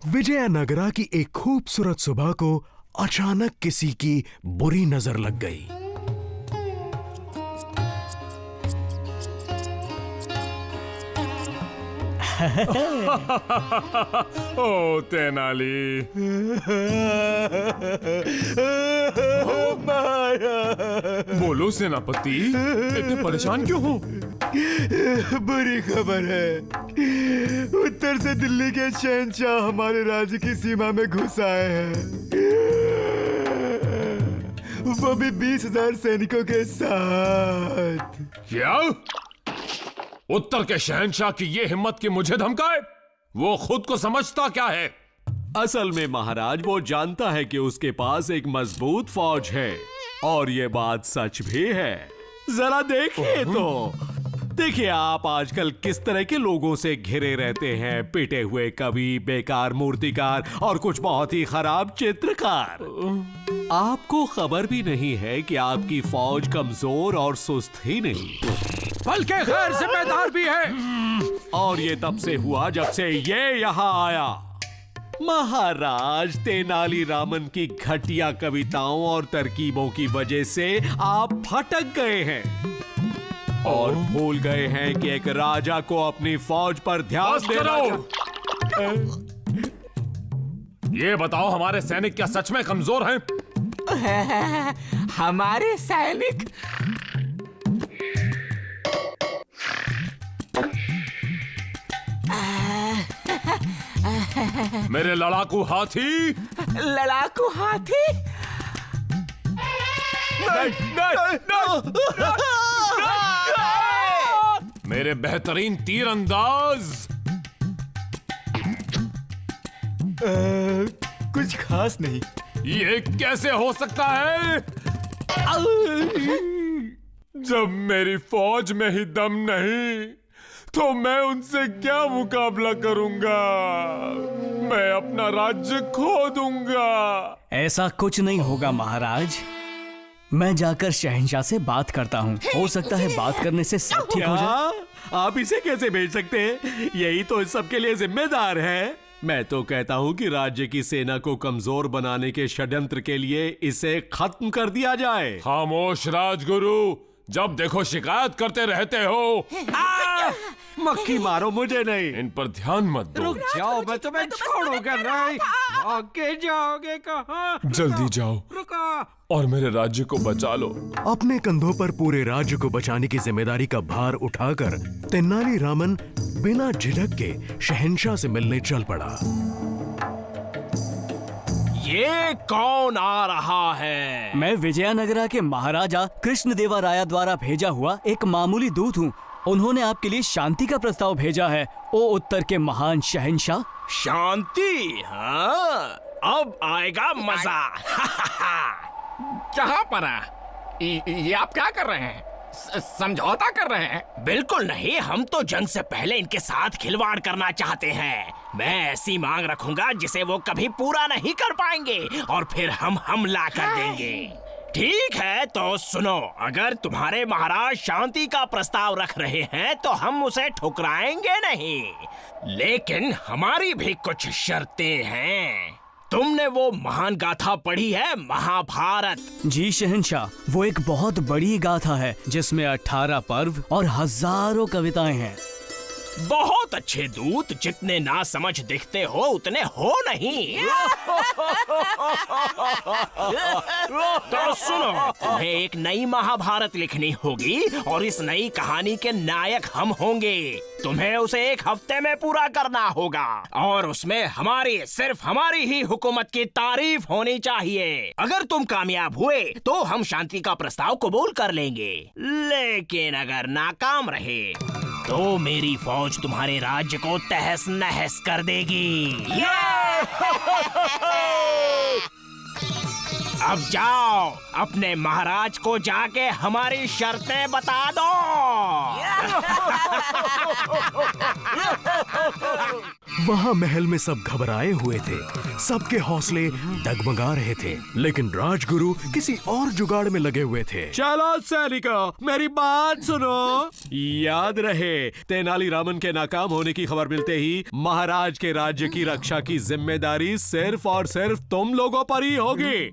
विजयनगरा की एक खूबसूरत सुबह को अचानक किसी की बुरी नजर लग गई। ओ तेनाली, बोलो सेनापति, इतने परेशान क्यों हो? बुरी खबर है, उत्तर से दिल्ली के शहंशाह हमारे राज्य की सीमा में घुस आए हैं, वो भी 20,000 सैनिकों के साथ। क्या? उत्तर के शहंशाह की ये हिम्मत कि मुझे धमकाए? वो खुद को समझता क्या है? असल में महाराज वो जानता है कि उसके पास एक मजबूत फौज है और ये बात सच भी है। जरा देखिए तो। देखिए आप आजकल किस तरह के लोगों से घिरे रहते हैं, पिटे हुए कवि, बेकार मूर्तिकार और कुछ बहुत ही खराब चित्रकार। आपको खबर भी नहीं है कि आपकी फौज कमजोर और सुस्त ही नहीं बल्कि गैर जिम्मेदार भी है। और ये तब से हुआ जब से ये यहाँ आया। महाराज, तेनालीरामन की घटिया कविताओं और तरकीबों की वजह से आप भटक गए हैं और भूल गए हैं कि एक राजा को अपनी फौज पर ध्यान बस देना करो। ये बताओ, हमारे सैनिक क्या सच में कमजोर हैं? हमारे सैनिक मेरे लड़ाकू हाथी, लड़ाकू हाथी मेरे बेहतरीन तीरंदाज, कुछ खास नहीं। ये कैसे हो सकता है? जब मेरी फौज में ही दम नहीं तो मैं उनसे क्या मुकाबला करूंगा? मैं अपना राज्य खो दूंगा। ऐसा कुछ नहीं होगा महाराज। मैं जाकर शहंशाह से बात करता हूँ, हो सकता है बात करने से सब ठीक हो जाए। क्या? आप इसे कैसे भेज सकते हैं? यही तो इस सब के लिए जिम्मेदार है। मैं तो कहता हूँ कि राज्य की सेना को कमजोर बनाने के षड्यंत्र के लिए इसे खत्म कर दिया जाए। खामोश राजगुरु, जब देखो शिकायत करते रहते हो। मक्खी मारो, मुझे नहीं। इन पर ध्यान मत दो। रुक जाओ, मैं तुम्हें छोड़ूंगा नहीं। आगे जाओगे कहाँ? जल्दी जाओ रुको। और मेरे राज्य को बचा लो। अपने कंधों पर पूरे राज्य को बचाने की जिम्मेदारी का भार उठाकर तेनालीरामन बिना झिझक के शहंशाह से मिलने चल पड़ा। ये कौन आ रहा है? मैं विजयनगरा के महाराजा कृष्णदेवराया द्वारा भेजा हुआ एक मामूली दूत हूँ। उन्होंने आपके लिए शांति का प्रस्ताव भेजा है, ओ उत्तर के महान शहंशाह। शांति? हाँ, अब आएगा मजा। कहाँ पर है? ये आप क्या कर रहे हैं? समझौता कर रहे हैं? बिल्कुल नहीं, हम तो जंग से पहले इनके साथ खिलवाड़ करना चाहते हैं। मैं ऐसी मांग रखूंगा जिसे वो कभी पूरा नहीं कर पाएंगे और फिर हम हमला कर देंगे। ठीक है तो सुनो, अगर तुम्हारे महाराज शांति का प्रस्ताव रख रहे हैं तो हम उसे ठुकराएंगे नहीं, लेकिन हमारी भी कुछ शर्तें हैं। तुमने वो महान गाथा पढ़ी है, महाभारत? जी शहंशाह, वो एक बहुत बड़ी गाथा है जिसमें 18 पर्व और हजारों कविताएं हैं। बहुत अच्छे दूत, जितने ना समझ दिखते हो उतने हो नहीं। तो सुनो, तुम्हें एक नई महाभारत लिखनी होगी और इस नई कहानी के नायक हम होंगे। तुम्हें उसे 1 हफ्ते में पूरा करना होगा और उसमें हमारी, सिर्फ हमारी ही हुकूमत की तारीफ होनी चाहिए। अगर तुम कामयाब हुए तो हम शांति का प्रस्ताव कबूल कर लेंगे, लेकिन अगर नाकाम रहे तो मेरी फौज तुम्हारे राज्य को तहस नहस कर देगी। अब जाओ, अपने महाराज को जाके हमारी शर्तें बता दो। वहाँ महल में सब घबराए हुए थे, सबके हौसले डगमगा रहे थे, लेकिन राजगुरु किसी और जुगाड़ में लगे हुए थे। चलो सैनिकों, मेरी बात सुनो। याद रहे, तेनालीरामन के नाकाम होने की खबर मिलते ही महाराज के राज्य की रक्षा की जिम्मेदारी सिर्फ और सिर्फ तुम लोगों पर ही होगी।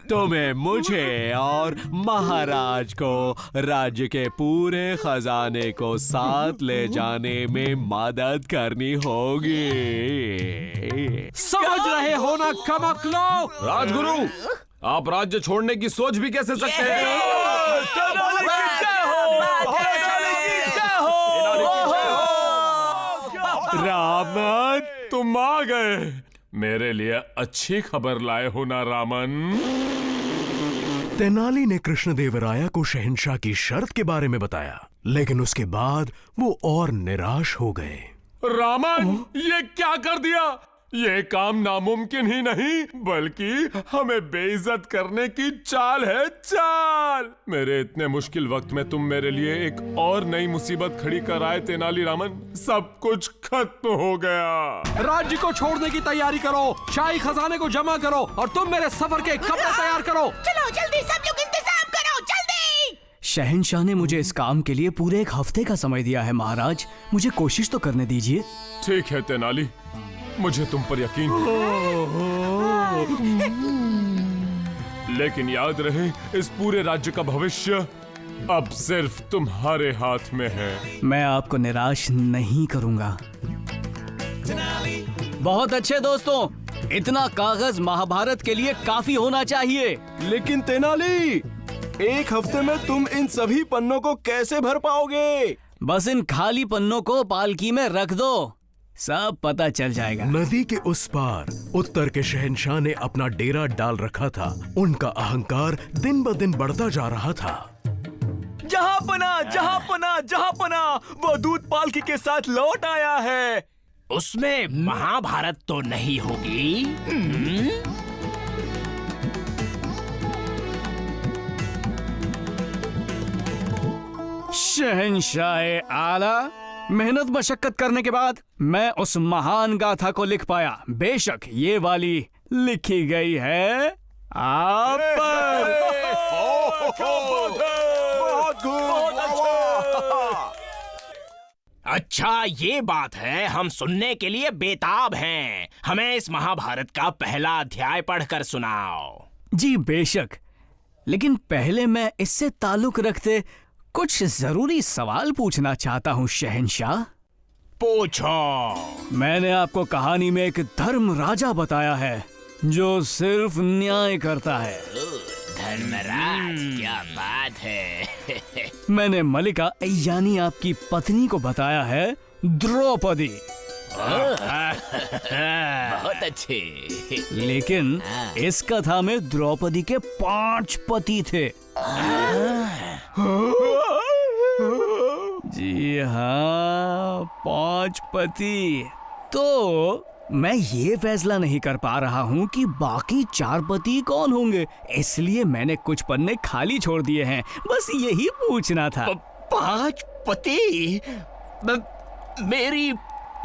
तुम्हें मुझे और महाराज को राज्य के पूरे खजाने को साथ ले जाने में मदद करनी होगी। समझ रहे हो ना कमकलो? राजगुरु, आप राज्य छोड़ने की सोच भी कैसे सकते हैं? रामन, तुम आ गए। मेरे लिए अच्छी खबर लाए हो ना रामन? तेनाली ने कृष्णदेवराया को शहंशाह की शर्त के बारे में बताया, लेकिन उसके बाद वो और निराश हो गए। रामन, ये क्या कर दिया? ये काम नामुमकिन ही नहीं बल्कि हमें बेइज्जत करने की चाल है, चाल। मेरे इतने मुश्किल वक्त में तुम मेरे लिए एक और नई मुसीबत खड़ी कर आए तेनालीरामन। सब कुछ खत्म हो गया। राज्य को छोड़ने की तैयारी करो, शाही खजाने को जमा करो और तुम मेरे सफर के कपड़े तैयार करो। चलो जल्दी सब लोग इंतजाम करो, जल्दी। शहंशाह ने मुझे इस काम के लिए पूरे 1 हफ्ते का समय दिया है महाराज, मुझे कोशिश तो करने दीजिए। ठीक है तेनाली, मुझे तुम पर यकीन है। लेकिन याद रहे, इस पूरे राज्य का भविष्य अब सिर्फ तुम्हारे हाथ में है। मैं आपको निराश नहीं करूंगा। बहुत अच्छे दोस्तों, इतना कागज महाभारत के लिए काफी होना चाहिए। लेकिन तेनाली, 1 हफ्ते में तुम इन सभी पन्नों को कैसे भर पाओगे? बस इन खाली पन्नों को पालकी में रख दो, सब पता चल जाएगा। नदी के उस पार उत्तर के शहंशाह ने अपना डेरा डाल रखा था। उनका अहंकार दिन ब दिन बढ़ता जा रहा था। जहांपना, जहांपना, जहांपना, वो दूत पालकी के साथ लौट आया है। उसमें महाभारत तो नहीं होगी? शहंशाह आला, मेहनत मशक्कत करने के बाद मैं उस महान गाथा को लिख पाया। बेशक ये वाली लिखी गई है आप पर। अच्छा, ये बात है, हम सुनने के लिए बेताब हैं। हमें इस महाभारत का पहला अध्याय पढ़कर सुनाओ। जी बेशक, लेकिन पहले मैं इससे ताल्लुक रखते कुछ जरूरी सवाल पूछना चाहता हूँ शहंशाह। पूछो। मैंने आपको कहानी में एक धर्म राजा बताया है जो सिर्फ न्याय करता है। धर्मराज, क्या बात है। मैंने मलिका यानी आपकी पत्नी को बताया है द्रौपदी। बहुत अच्छे। लेकिन इस कथा में द्रौपदी के 5 पति थे। जी हाँ, 5 पति। तो मैं ये फैसला नहीं कर पा रहा हूँ कि बाकी 4 पति कौन होंगे, इसलिए मैंने कुछ पन्ने खाली छोड़ दिए हैं। बस यही पूछना था। 5 पति? मेरी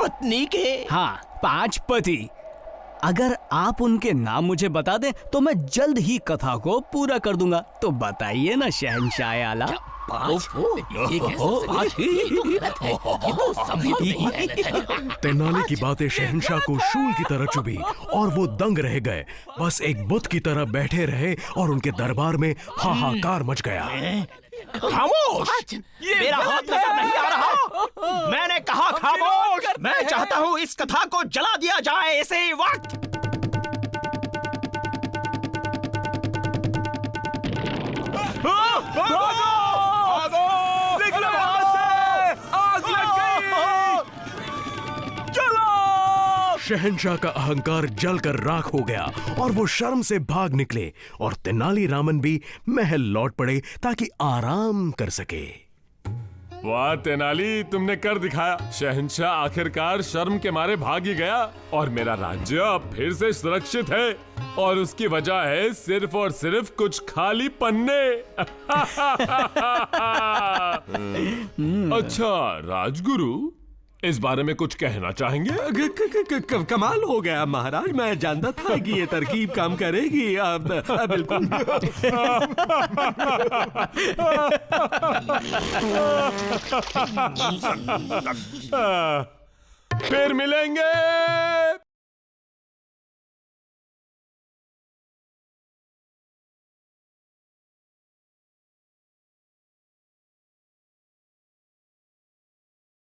पत्नी के? हाँ, 5 पति। अगर आप उनके नाम मुझे बता दें तो मैं जल्द ही कथा को पूरा कर दूंगा। तो बताइए ना शहंशाह आला। तेनाली की बातें शहंशाह को शूल की तरह चुभी और वो दंग रह गए। बस एक बुत की तरह बैठे रहे और उनके दरबार में हाहाकार मच गया। खामोश! मेरा हाथ नजर नहीं आ रहा। मैंने कहा खामोश। मैं चाहता हूँ इस कथा को जला दिया जाए इसी वक्त। शहंशाह का अहंकार जलकर राख हो गया और वो शर्म से भाग निकले और तेनालीरामन भी महल लौट पड़े ताकि आराम कर सके। वाह तेनाली, तुमने कर दिखाया। शहंशाह आखिरकार शर्म के मारे भाग ही गया और मेरा राज्य अब फिर से सुरक्षित है। और उसकी वजह है सिर्फ और सिर्फ कुछ खाली पन्ने। अच्छा राजगुरु, इस बारे में कुछ कहना चाहेंगे? कमाल हो गया महाराज, मैं जानता था कि ये तरकीब काम करेगी। अब बिल्कुल। फिर मिलेंगे।